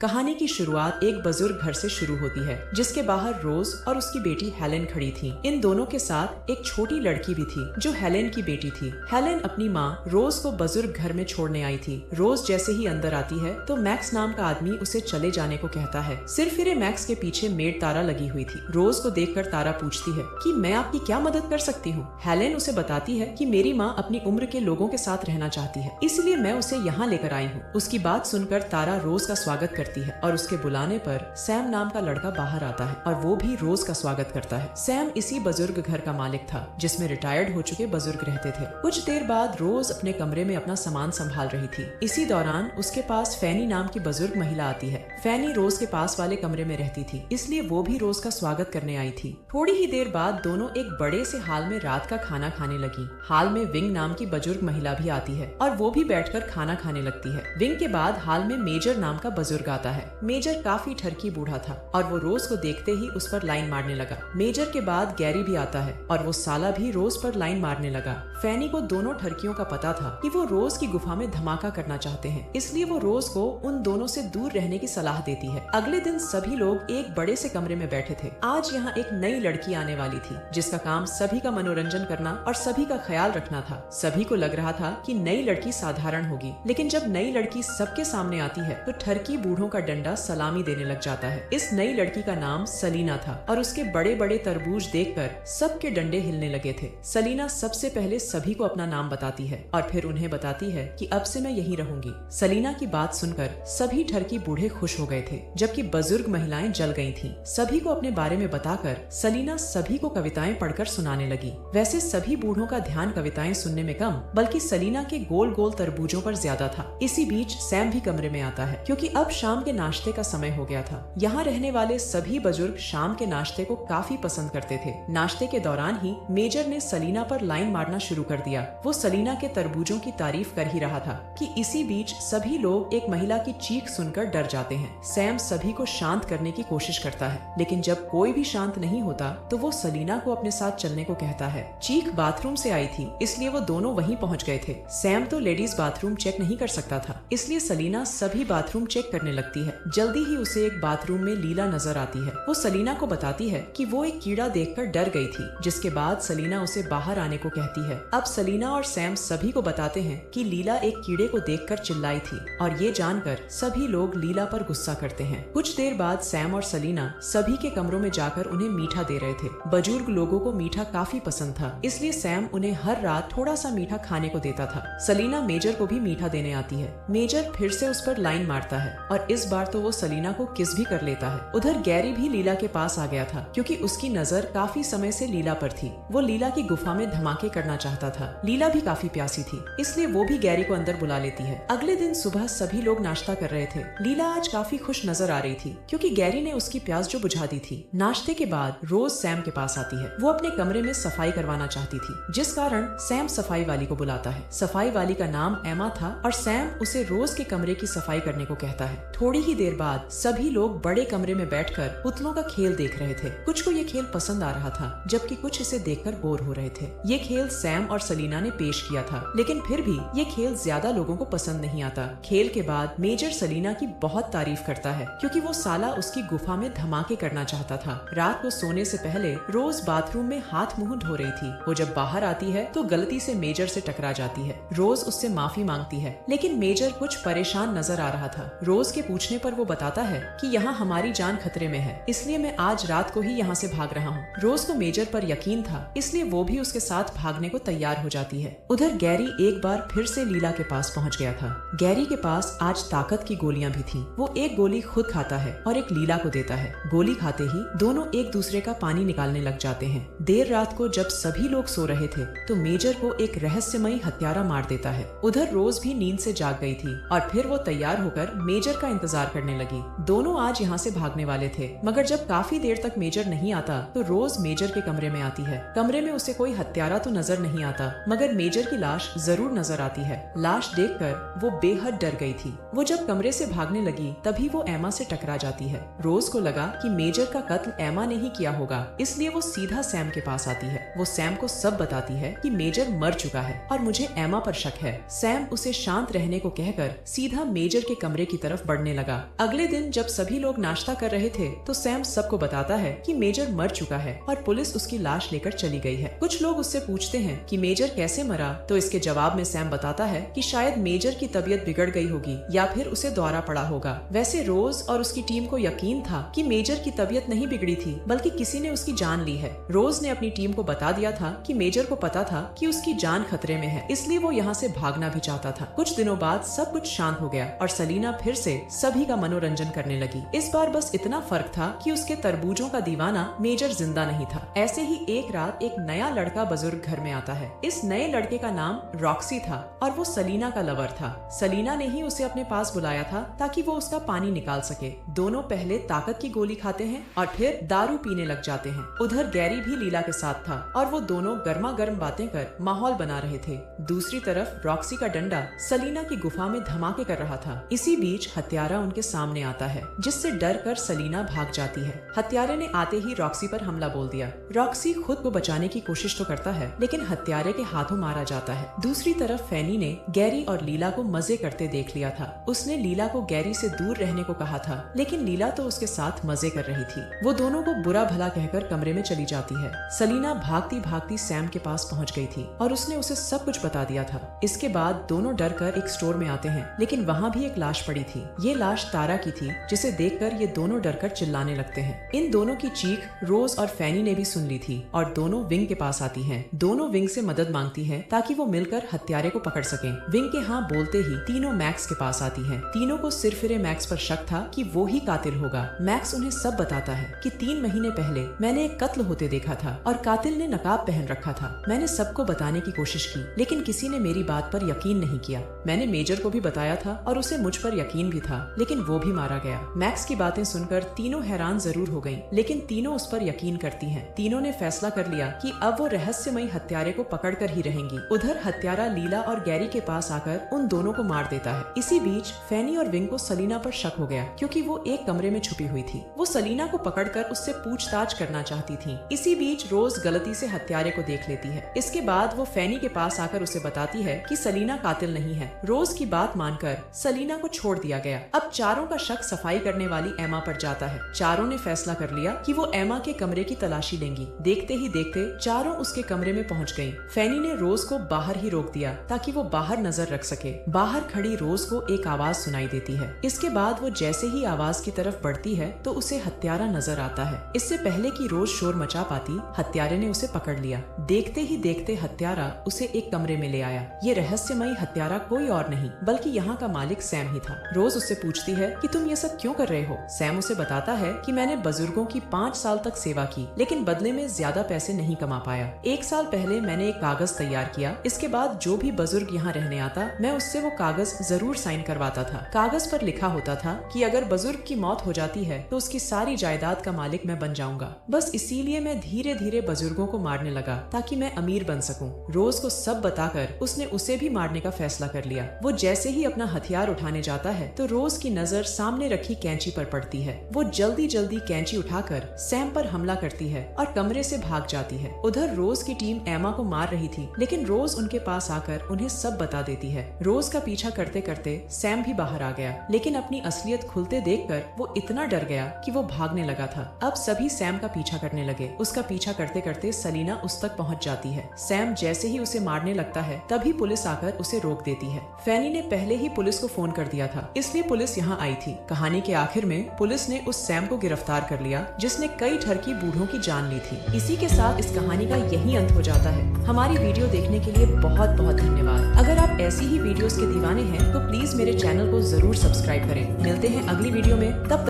कहानी की शुरुआत एक बुजुर्ग घर से शुरू होती है जिसके बाहर रोज और उसकी बेटी हेलेन खड़ी थी। इन दोनों के साथ एक छोटी लड़की भी थी जो हेलेन की बेटी थी। हेलेन अपनी माँ रोज को बुजुर्ग घर में छोड़ने आई थी। रोज जैसे ही अंदर आती है तो मैक्स नाम का आदमी उसे चले जाने को कहता है। सिर फिरे मैक्स के पीछे मेड तारा लगी हुई थी। रोज को देखकर तारा पूछती है कि मैं आपकी क्या मदद कर सकती हूँ। हेलेन उसे बताती है कि मेरी माँ अपनी उम्र के लोगों के साथ रहना चाहती है, इसलिए मैं उसे यहाँ लेकर आई हूँ। उसकी बात सुनकर तारा रोज का स्वागत करती है और उसके बुलाने पर सैम नाम का लड़का बाहर आता है और वो भी रोज का स्वागत करता है। सैम इसी बुजुर्ग घर का मालिक था जिसमें रिटायर्ड हो चुके बुजुर्ग रहते थे। कुछ देर बाद रोज अपने कमरे में अपना सामान संभाल रही थी। इसी दौरान उसके पास फैनी नाम की बुजुर्ग महिला आती है। फैनी रोज के पास वाले कमरे में रहती थी, इसलिए वो भी रोज का स्वागत करने आई थी। थोड़ी ही देर बाद दोनों एक बड़े से हाल में रात का खाना खाने लगी। हाल में विंग नाम की बुजुर्ग महिला भी आती है और वो भी बैठकर खाना खाने लगती है। विंग के बाद हाल में मेजर नाम का बुजुर्ग आता है। मेजर काफी ठरकी बूढ़ा था और वो रोज को देखते ही उस पर लाइन मारने लगा। मेजर के बाद गैरी भी आता है और वो साला भी रोज पर लाइन मारने लगा। फैनी को दोनों ठरकियों का पता था कि वो रोज की गुफा में धमाका करना चाहते हैं, इसलिए वो रोज को उन दोनों से दूर रहने की सलाह देती है। अगले दिन सभी लोग एक बड़े से कमरे में बैठे थे। आज यहाँ एक नई लड़की आने वाली थी जिसका काम सभी का मनोरंजन करना और सभी का ख्याल रखना था। सभी को लग रहा था कि नई लड़की साधारण होगी, लेकिन जब नई लड़की सबके सामने आती है तो ठरकी बूढ़ों का डंडा सलामी देने लग जाता है। इस नई लड़की का नाम सलीना था और उसके बड़े बड़े तरबूज देखकर सबके डंडे हिलने लगे थे। सलीना सबसे पहले सभी को अपना नाम बताती है और फिर उन्हें बताती है कि अब से मैं यहीं रहूंगी। सलीना की बात सुनकर सभी ठरकी बूढ़े खुश हो गए थे, जबकि बुजुर्ग महिलाएं जल गई थीं। सभी को अपने बारे में बताकर सलीना सभी को कविताएं पढ़कर सुनाने लगी। वैसे सभी बूढ़ों का ध्यान कविताएं सुनने में कम बल्कि सलीना के गोल गोल तरबूजों पर ज्यादा था। इसी बीच सैम भी कमरे में आता है क्योंकि अब शाम के नाश्ते का समय हो गया था। यहाँ रहने वाले सभी बुजुर्ग शाम के नाश्ते को काफी पसंद करते थे। नाश्ते के दौरान ही मेजर ने सलीना पर लाइन मारना शुरू कर दिया। वो सलीना के तरबूजों की तारीफ कर ही रहा था कि इसी बीच सभी लोग एक महिला की चीख सुनकर डर जाते हैं। सैम सभी को शांत करने की कोशिश करता है, लेकिन जब कोई भी शांत नहीं होता तो वो सलीना को अपने साथ चलने को कहता है। चीख बाथरूम से आई थी, इसलिए वो दोनों वहीं पहुँच गए थे। सैम तो लेडीज बाथरूम चेक नहीं कर सकता था, इसलिए सलीना सभी बाथरूम चेक करने लगती है। जल्दी ही उसे एक बाथरूम में लीला नजर आती है। वो सलीना को बताती है कि वो एक कीड़ा देखकर डर गई थी, जिसके बाद सलीना उसे बाहर आने को कहती है। अब सलीना और सैम सभी को बताते हैं कि लीला एक कीड़े को देखकर चिल्लाई थी और ये जानकर सभी लोग लीला पर गुस्सा करते हैं। कुछ देर बाद सैम और सलीना सभी के कमरों में जाकर उन्हें मीठा दे रहे थे। बुजुर्ग लोगों को मीठा काफी पसंद था, इसलिए सैम उन्हें हर रात थोड़ा सा मीठा खाने को देता था। सलीना मेजर को भी मीठा देने आती है। मेजर फिर से उस पर लाइन मारता है और इस बार तो वो सलीना को किस भी कर लेता है। उधर गैरी भी लीला के पास आ गया था क्योंकि उसकी नजर काफी समय से लीला पर थी। वो लीला की गुफा में धमाके करना चाहता था। लीला भी काफी प्यासी थी, इसलिए वो भी गैरी को अंदर बुला लेती है। अगले दिन सुबह सभी लोग नाश्ता कर रहे थे। लीला आज काफी खुश नजर आ रही थी क्योंकि गैरी ने उसकी प्यास जो बुझा दी थी। नाश्ते के बाद रोज सैम के पास आती है। वो अपने कमरे में सफाई करवाना चाहती थी, जिस कारण सैम सफाई वाली को बुलाता है। सफाई वाली का नाम एमा था और सैम उसे रोज के कमरे की सफाई करने को कहता है। थोड़ी ही देर बाद सभी लोग बड़े कमरे में बैठकर पुतलों का खेल देख रहे थे। कुछ को ये खेल पसंद आ रहा था, जबकि कुछ इसे देखकर बोर हो रहे थे। ये खेल सैम और सलीना ने पेश किया था, लेकिन फिर भी ये खेल ज्यादा लोगों को पसंद नहीं आता। खेल के बाद मेजर सलीना की बहुत तारीफ करता है क्योंकि वो साला उसकी गुफा में धमाके करना चाहता था। रात को सोने से पहले रोज बाथरूम में हाथ मुंह धो रही थी। वो जब बाहर आती है तो गलती से मेजर से टकरा जाती है। रोज उससे माफी मांगती है, लेकिन मेजर कुछ परेशान नजर आ रहा था। रोज के पूछने पर वो बताता है कि यहाँ हमारी जान खतरे में है, इसलिए मैं आज रात को ही यहाँ से भाग रहा हूँ। रोज को मेजर पर यकीन था, इसलिए वो भी उसके साथ भागने को तैयार हो जाती है। उधर गैरी एक बार फिर से लीला के पास पहुँच गया था। गैरी के पास आज ताकत की गोलियां भी थी। वो एक गोली खुद खाता है और एक लीला को देता है। गोली खाते ही दोनों एक दूसरे का पानी निकालने लग जाते हैं। देर रात को जब सभी लोग सो रहे थे तो मेजर को एक रहस्यमयी हत्यारा मार देता है। उधर रोज भी नींद से जाग गई थी और फिर वो तैयार होकर मेजर का इंतजार करने लगी। दोनों आज यहाँ से भागने वाले थे, मगर जब काफी देर तक मेजर नहीं आता तो रोज मेजर के कमरे में आती है। कमरे में उसे कोई हत्यारा तो नजर नहीं आता, मगर मेजर की लाश जरूर नजर आती है। लाश देखकर वो बेहद डर गई थी। वो जब कमरे से भागने लगी तभी वो एमा से टकरा जाती है। रोज को लगा कि मेजर का कत्ल एमा ने ही किया होगा, इसलिए वो सीधा सैम के पास आती है। वो सैम को सब बताती है कि मेजर मर चुका है और मुझे एमा पर शक है। सैम उसे शांत रहने को कहकर सीधा मेजर के कमरे की तरफ बढ़ने लगा। अगले दिन जब सभी लोग नाश्ता कर रहे थे तो सैम सबको बताता है कि मेजर मर चुका है और पुलिस उसकी लाश लेकर चली गई है। कुछ लोग उससे पूछते हैं कि मेजर कैसे मरा, तो इसके जवाब में सैम बताता है कि शायद मेजर की तबीयत बिगड़ गई होगी या फिर उसे दौरा पड़ा होगा। वैसे रोज और उसकी टीम को यकीन था कि मेजर की तबीयत नहीं बिगड़ी थी, बल्कि किसी ने उसकी जान ली है। रोज ने अपनी टीम को बता दिया था कि मेजर को पता था कि उसकी जान खतरे में है, इसलिए वो यहाँ से भागना भी चाहता था। कुछ दिनों बाद सब कुछ शांत हो गया और सलीना फिर से सभी का मनोरंजन करने लगी। इस बार बस इतना फर्क था कि उसके तरबूजों का दीवाना मेजर जिंदा नहीं था। ऐसे ही एक रात एक नया लड़का बुजुर्ग घर में आता है। इस नए लड़के का नाम रॉक्सी था और वो सलीना का लवर था। सलीना ने ही उसे अपने पास बुलाया था ताकि वो उसका पानी निकाल सके। दोनों पहले ताकत की गोली खाते हैं और फिर दारू पीने लग जाते हैं। उधर गैरी भी लीला के साथ था और वो दोनों गर्मा गर्म बातें कर माहौल बना रहे थे। दूसरी तरफ रॉक्सी का डंडा सलीना की गुफा में धमाके कर रहा था। इसी बीच हत्यारा उनके सामने आता है, जिससे डर कर सलीना भाग जाती है। हत्यारे ने आते ही रॉक्सी पर हमला बोल दिया। रॉक्सी खुद को बचाने की कोशिश तो करता है, लेकिन हत्यारे के हाथों मारा जाता है। दूसरी तरफ फैनी ने गैरी और लीला को मजे करते देख लिया था। उसने लीला को गैरी से दूर रहने को कहा था, लेकिन लीला तो उसके साथ मजे कर रही थी। वो दोनों को बुरा भला कहकर कमरे में चली जाती है। सलीना भागती भागती सैम के पास पहुंच गई थी और उसने उसे सब कुछ बता दिया था। इसके बाद दोनों डर कर एक स्टोर में आते हैं, लेकिन वहाँ भी एक लाश पड़ी थी। ये लाश तारा की थी, जिसे देखकर ये दोनों डरकर चिल्लाने लगते हैं। इन दोनों की चीख रोज और फैनी ने भी सुन ली थी और दोनों विंग के पास आती हैं। दोनों विंग से मदद मांगती हैं ताकि वो मिलकर हत्यारे को पकड़ सकें। विंग के हाँ बोलते ही तीनों मैक्स के पास आती हैं। तीनों को सिरफिरे मैक्स पर शक था कि वो ही कातिल होगा। मैक्स उन्हें सब बताता है कि 3 महीने पहले मैंने एक कत्ल होते देखा था और कातिल ने नकाब पहन रखा था। मैंने सबको बताने की कोशिश की, लेकिन किसी ने मेरी बात पर यकीन नहीं किया। मैंने मेजर को भी बताया था और उसे मुझ पर यकीन भी था, लेकिन वो भी मारा गया। मैक्स की बातें सुनकर तीनों हैरान जरूर हो गईं, लेकिन तीनों उस पर यकीन करती हैं। तीनों ने फैसला कर लिया कि अब वो रहस्यमयी हत्यारे को पकड़कर ही रहेंगी। उधर हत्यारा लीला और गैरी के पास आकर उन दोनों को मार देता है। इसी बीच फैनी और विंग को सलीना पर शक हो गया, क्योंकि वो एक कमरे में छुपी हुई थी। वो सलीना को पकड़कर उससे पूछताछ करना चाहती थी। इसी बीच रोज गलती से हत्यारे को देख लेती है। इसके बाद वो फैनी के पास आकर उसे बताती है कि सलीना कातिल नहीं है। रोज की बात मानकर सलीना को छोड़ दिया गया। अब चारों का शक सफाई करने वाली एमा पर जाता है। चारों ने फैसला कर लिया कि वो एमा के कमरे की तलाशी लेंगी। देखते ही देखते चारों उसके कमरे में पहुंच गईं। फैनी ने रोज को बाहर ही रोक दिया ताकि वो बाहर नजर रख सके। बाहर खड़ी रोज को एक आवाज सुनाई देती है। इसके बाद वो जैसे ही आवाज की तरफ बढ़ती है तो उसे हत्यारा नजर आता है। इससे पहले कि रोज शोर मचा पाती, हत्यारे ने उसे पकड़ लिया। देखते ही देखते हत्यारा उसे एक कमरे में ले आया। ये रहस्यमयी हत्यारा कोई और नहीं बल्कि यहाँ का मालिक सैम ही था। रोज उससे पूछती है कि तुम ये सब क्यों कर रहे हो। सैम उसे बताता है कि मैंने बुजुर्गों की 5 साल तक सेवा की, लेकिन बदले में ज्यादा पैसे नहीं कमा पाया। 1 साल पहले मैंने एक कागज तैयार किया। इसके बाद जो भी बुजुर्ग यहाँ रहने आता, मैं उससे वो कागज जरूर साइन करवाता था। कागज पर लिखा होता था कि अगर बुजुर्ग की मौत हो जाती है तो उसकी सारी जायदाद का मालिक मैं बन जाऊंगा। बस इसीलिए मैं धीरे धीरे बुजुर्गों को मारने लगा ताकि मैं अमीर बन सकूं। रोज को सब बताकर उसने उसे भी मारने का फैसला कर लिया। वो जैसे ही अपना हथियार उठाने जाता है तो रोज की नजर सामने रखी कैंची पर पड़ती है। वो जल्दी जल्दी कैंची उठाकर सैम पर हमला करती है और कमरे से भाग जाती है। उधर रोज की टीम एमा को मार रही थी, लेकिन रोज उनके पास आकर उन्हें सब बता देती है। रोज का पीछा करते करते सैम भी बाहर आ गया, लेकिन अपनी असलियत खुलते देखकर वो इतना डर गया कि वो भागने लगा था। अब सभी सैम का पीछा करने लगे। उसका पीछा करते करते सलीना उस तक पहुंच जाती है। सैम जैसे ही उसे मारने लगता है तभी पुलिस आकर उसे रोक देती है। फैनी ने पहले ही पुलिस को फोन कर दिया था, इसलिए पुलिस यहाँ आई थी। कहानी के आखिर में पुलिस ने उस सैम को गिरफ्तार कर लिया जिसने कई ठरकी बूढ़ों की जान ली थी। इसी के साथ इस कहानी का यही अंत हो जाता है। हमारी वीडियो देखने के लिए बहुत बहुत धन्यवाद। अगर आप ऐसी ही वीडियोस के दीवाने हैं तो प्लीज मेरे चैनल को जरूर सब्सक्राइब करें। मिलते हैं अगली वीडियो में, तब